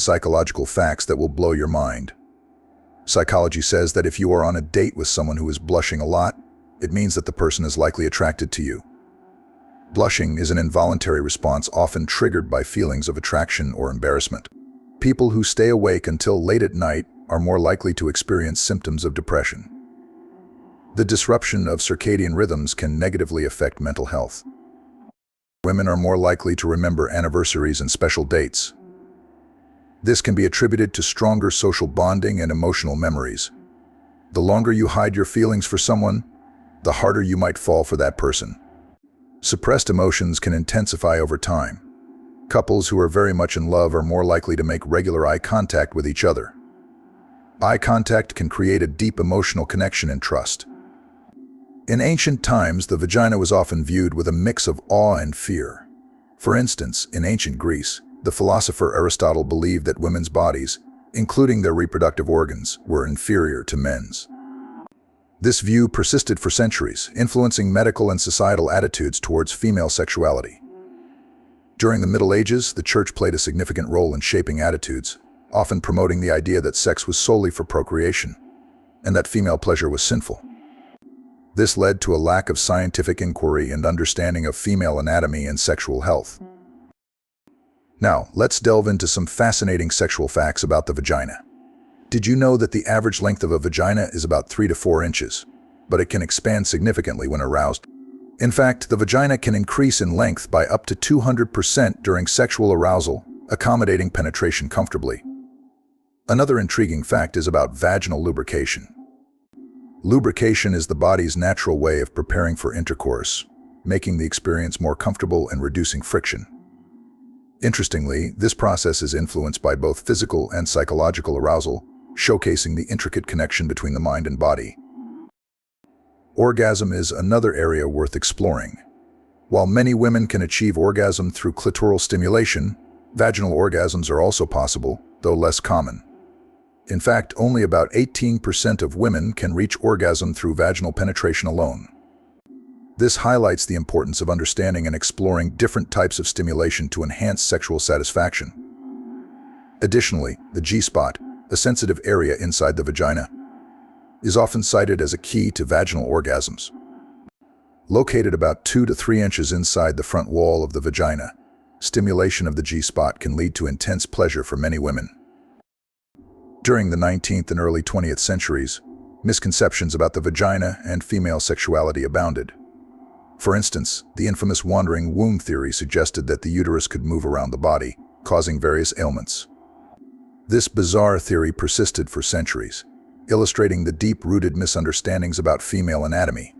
Psychological facts that will blow your mind. Psychology says that if you are on a date with someone who is blushing a lot, it means that the person is likely attracted to you. Blushing is an involuntary response often triggered by feelings of attraction or embarrassment. People who stay awake until late at night are more likely to experience symptoms of depression. The disruption of circadian rhythms can negatively affect mental health. Women are more likely to remember anniversaries and special dates. This can be attributed to stronger social bonding and emotional memories. The longer you hide your feelings for someone, the harder you might fall for that person. Suppressed emotions can intensify over time. Couples who are very much in love are more likely to make regular eye contact with each other. Eye contact can create a deep emotional connection and trust. In ancient times, the vagina was often viewed with a mix of awe and fear. For instance, in ancient Greece, the philosopher Aristotle believed that women's bodies, including their reproductive organs, were inferior to men's. This view persisted for centuries, influencing medical and societal attitudes towards female sexuality. During the Middle Ages, the Church played a significant role in shaping attitudes, often promoting the idea that sex was solely for procreation, and that female pleasure was sinful. This led to a lack of scientific inquiry and understanding of female anatomy and sexual health. Now, let's delve into some fascinating sexual facts about the vagina. Did you know that the average length of a vagina is about 3 to 4 inches, but it can expand significantly when aroused? In fact, the vagina can increase in length by up to 200% during sexual arousal, accommodating penetration comfortably. Another intriguing fact is about vaginal lubrication. Lubrication is the body's natural way of preparing for intercourse, making the experience more comfortable and reducing friction. Interestingly, this process is influenced by both physical and psychological arousal, showcasing the intricate connection between the mind and body. Orgasm is another area worth exploring. While many women can achieve orgasm through clitoral stimulation, vaginal orgasms are also possible, though less common. In fact, only about 18% of women can reach orgasm through vaginal penetration alone. This highlights the importance of understanding and exploring different types of stimulation to enhance sexual satisfaction. Additionally, the G-spot, a sensitive area inside the vagina, is often cited as a key to vaginal orgasms. Located about 2 to 3 inches inside the front wall of the vagina, stimulation of the G-spot can lead to intense pleasure for many women. During the 19th and early 20th centuries, misconceptions about the vagina and female sexuality abounded. For instance, the infamous wandering womb theory suggested that the uterus could move around the body, causing various ailments. This bizarre theory persisted for centuries, illustrating the deep-rooted misunderstandings about female anatomy.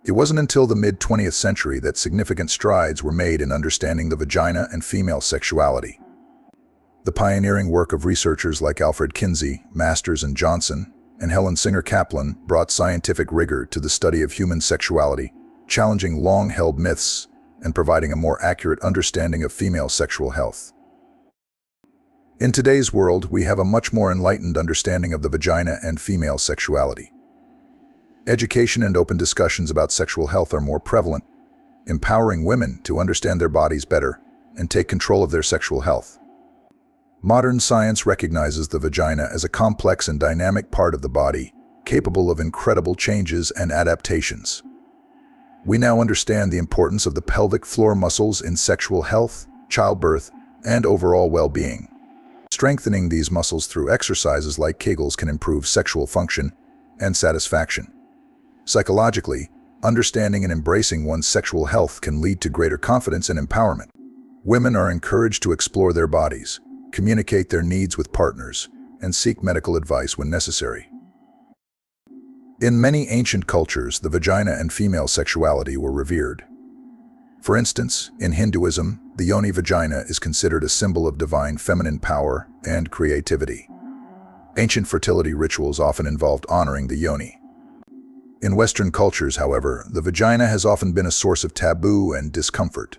It wasn't until the mid-20th century that significant strides were made in understanding the vagina and female sexuality. The pioneering work of researchers like Alfred Kinsey, Masters and Johnson, and Helen Singer Kaplan brought scientific rigor to the study of human sexuality, challenging long-held myths and providing a more accurate understanding of female sexual health. In today's world, we have a much more enlightened understanding of the vagina and female sexuality. Education and open discussions about sexual health are more prevalent, empowering women to understand their bodies better and take control of their sexual health. Modern science recognizes the vagina as a complex and dynamic part of the body, capable of incredible changes and adaptations. We now understand the importance of the pelvic floor muscles in sexual health, childbirth, and overall well-being. Strengthening these muscles through exercises like Kegels can improve sexual function and satisfaction. Psychologically, understanding and embracing one's sexual health can lead to greater confidence and empowerment. Women are encouraged to explore their bodies, communicate their needs with partners, and seek medical advice when necessary. In many ancient cultures, the vagina and female sexuality were revered. For instance, in Hinduism, the yoni vagina is considered a symbol of divine feminine power and creativity. Ancient fertility rituals often involved honoring the yoni. In Western cultures, however, the vagina has often been a source of taboo and discomfort.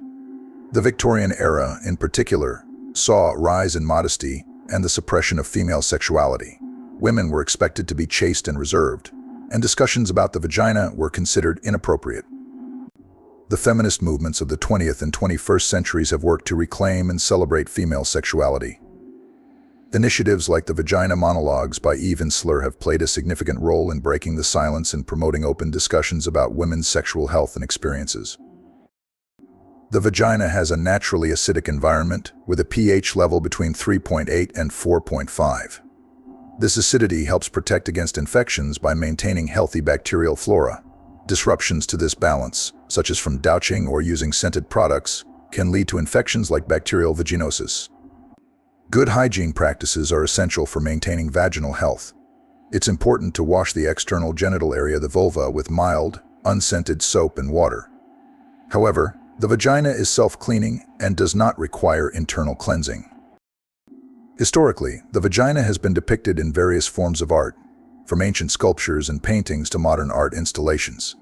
The Victorian era, in particular, saw a rise in modesty and the suppression of female sexuality. Women were expected to be chaste and reserved, and discussions about the vagina were considered inappropriate. The feminist movements of the 20th and 21st centuries have worked to reclaim and celebrate female sexuality. Initiatives like the Vagina Monologues by Eve Ensler have played a significant role in breaking the silence and promoting open discussions about women's sexual health and experiences. The vagina has a naturally acidic environment with a pH level between 3.8 and 4.5. This acidity helps protect against infections by maintaining healthy bacterial flora. Disruptions to this balance, such as from douching or using scented products, can lead to infections like bacterial vaginosis. Good hygiene practices are essential for maintaining vaginal health. It's important to wash the external genital area, the vulva, with mild, unscented soap and water. However, the vagina is self-cleaning and does not require internal cleansing. Historically, the vagina has been depicted in various forms of art, from ancient sculptures and paintings to modern art installations.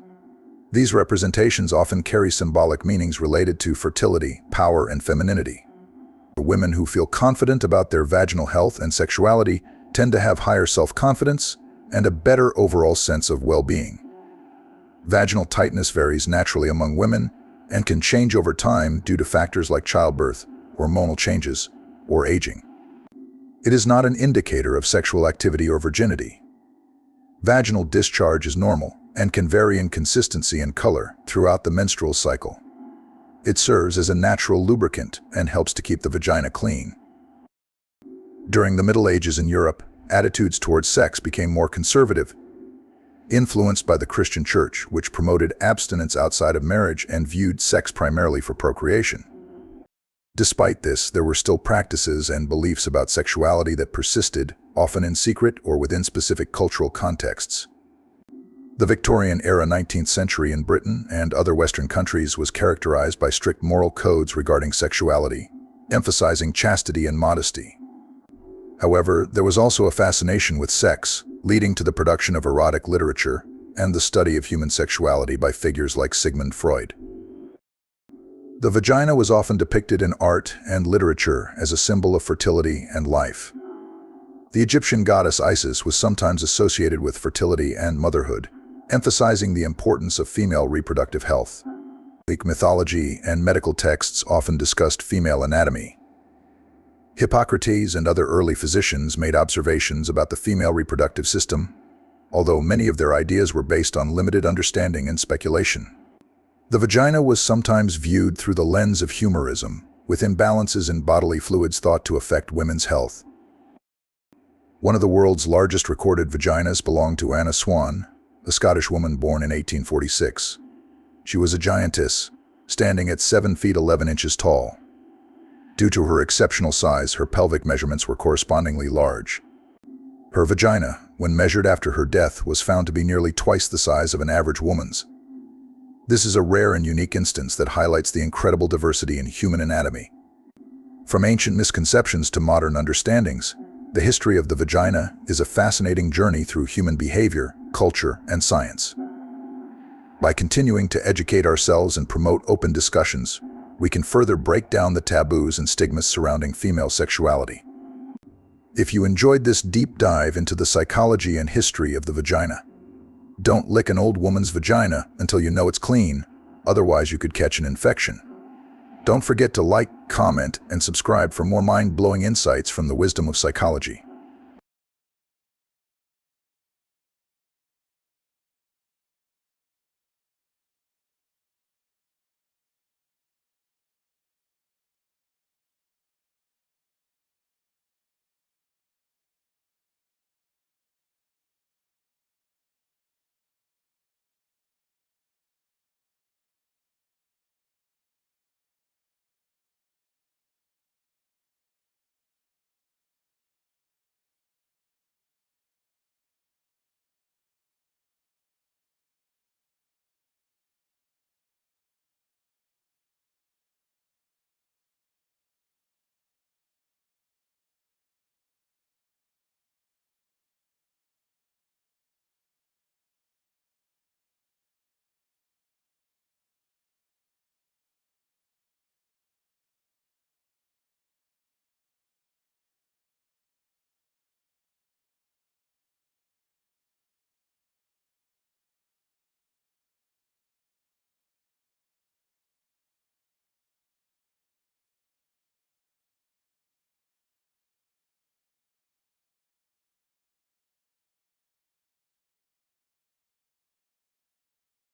These representations often carry symbolic meanings related to fertility, power, and femininity. Women who feel confident about their vaginal health and sexuality tend to have higher self-confidence and a better overall sense of well-being. Vaginal tightness varies naturally among women and can change over time due to factors like childbirth, hormonal changes, or aging. It is not an indicator of sexual activity or virginity. Vaginal discharge is normal and can vary in consistency and color throughout the menstrual cycle. It serves as a natural lubricant and helps to keep the vagina clean. During the Middle Ages in Europe, attitudes towards sex became more conservative, influenced by the Christian Church, which promoted abstinence outside of marriage and viewed sex primarily for procreation. Despite this, there were still practices and beliefs about sexuality that persisted, often in secret or within specific cultural contexts. The Victorian-era 19th century in Britain and other Western countries was characterized by strict moral codes regarding sexuality, emphasizing chastity and modesty. However, there was also a fascination with sex, leading to the production of erotic literature and the study of human sexuality by figures like Sigmund Freud. The vagina was often depicted in art and literature as a symbol of fertility and life. The Egyptian goddess Isis was sometimes associated with fertility and motherhood, emphasizing the importance of female reproductive health. Greek mythology and medical texts often discussed female anatomy. Hippocrates and other early physicians made observations about the female reproductive system, although many of their ideas were based on limited understanding and speculation. The vagina was sometimes viewed through the lens of humorism, with imbalances in bodily fluids thought to affect women's health. One of the world's largest recorded vaginas belonged to Anna Swan, a Scottish woman born in 1846. She was a giantess, standing at 7 feet 11 inches tall. Due to her exceptional size, her pelvic measurements were correspondingly large. Her vagina, when measured after her death, was found to be nearly twice the size of an average woman's. This is a rare and unique instance that highlights the incredible diversity in human anatomy. From ancient misconceptions to modern understandings, the history of the vagina is a fascinating journey through human behavior, culture, and science. By continuing to educate ourselves and promote open discussions, we can further break down the taboos and stigmas surrounding female sexuality. If you enjoyed this deep dive into the psychology and history of the vagina, don't lick an old woman's vagina until you know it's clean, otherwise you could catch an infection. Don't forget to like, comment, and subscribe for more mind-blowing insights from the wisdom of psychology.